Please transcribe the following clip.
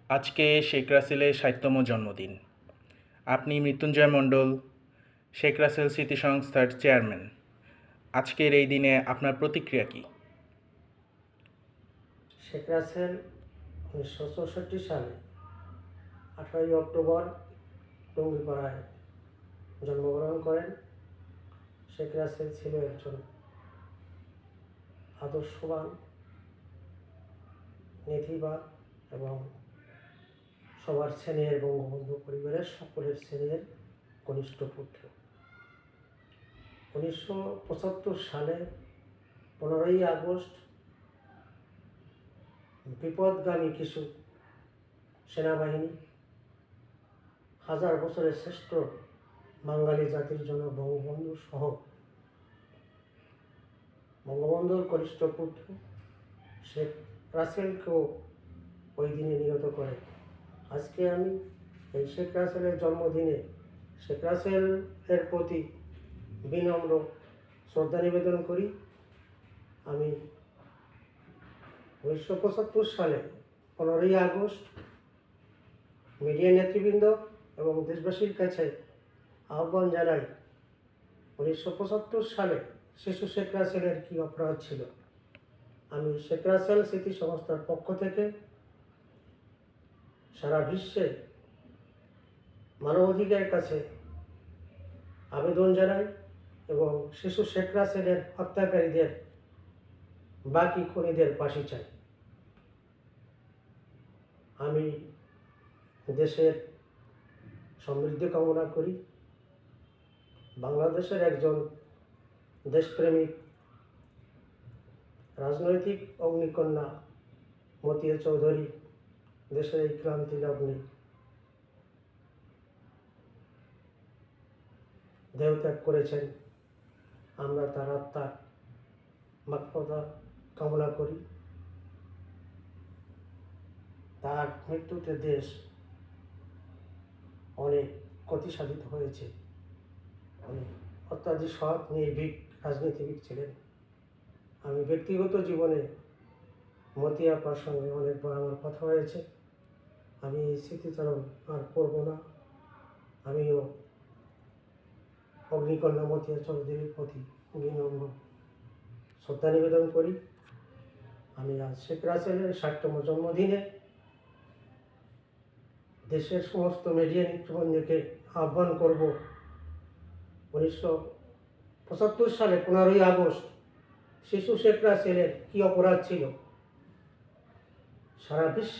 আজকে শেখ রাসেলের ৬০তম জন্মদিন। আপনি মৃত্যুঞ্জয় মণ্ডল, শেখ রাসেল স্মৃতি সংস্থার চেয়ারম্যান। আজকের এই দিনে আপনার প্রতিক্রিয়া কী? শেখ রাসেল ১৯৬৪ সালে ১৮ই অক্টোবর টঙ্গিপাড়ায় জন্মগ্রহণ করেন। শেখ রাসেল ছিল একজন আদর্শবান, নীতিবান এবং সবার শ্রেণীর বঙ্গবন্ধু পরিবারের সকলের শ্রেণীর কনিষ্ঠ পুত্র। ১৯৭৫ সালে ১৫ই আগস্ট বিপদগামী কিছু সেনাবাহিনী হাজার বছরের শ্রেষ্ঠ বাঙালি জাতির জন্য বঙ্গবন্ধু সহ বঙ্গবন্ধুর কনিষ্ঠ পুত্র শেখ রাসেলকেও ওই দিনে নিহত করে। আজকে আমি এই শেখ রাসেলের জন্মদিনে শেখ রাসেলের প্রতি বিনম্র শ্রদ্ধা নিবেদন করি। আমি ১৯৭৫ সালে ১৫ই আগস্ট মিডিয়া নেতৃবৃন্দ এবং দেশবাসীর কাছে আহ্বান জানাই, ১৯৭৫ সালে শিশু শেখ রাসেলের কী অপরাধ ছিল। আমি শেখ রাসেল স্মৃতি সংস্থার পক্ষ থেকে সারা বিশ্বে মানবাধিকারের কাছে আবেদন জানাই এবং শিশু শেখ রাসেলের হত্যাকারীদের বাকি খুনিদের ফাঁসি চাই। আমি দেশের সমৃদ্ধি কামনা করি। বাংলাদেশের একজন দেশপ্রেমিক রাজনৈতিক অগ্নিকন্যা মতিয়া চৌধুরী দেশের এই ক্রান্তি লগ্নে দেহত্যাগ করেছেন। আমরা তার আত্মার মাগফিরাত কামনা করি। তার মৃত্যুতে দেশ অনেক ক্ষতিসাধিত হয়েছে। উনি অত্যাধিক সৎ নির্ভীক রাজনীতিবিদ ছিলেন। আমি ব্যক্তিগত জীবনে মতিয়া আপার সঙ্গে অনেকবার আমার কথা হয়েছে। আমি এই স্মৃতিচারণ আর করব না। আমিও অগ্নিকন্যা মতিয়া চৌধুরীর প্রতি বিনম্র শ্রদ্ধা নিবেদন করি। আমি আজ শেখ রাসেলের ৬০তম জন্মদিনে দেশের সমস্ত মিডিয়া নেতৃবৃন্দকে আহ্বান করব, ১৯৭৫ সালে ১৫ই আগস্ট শিশু শেখ রাসেলের কী অপরাধ ছিল, সারা বিশ্বে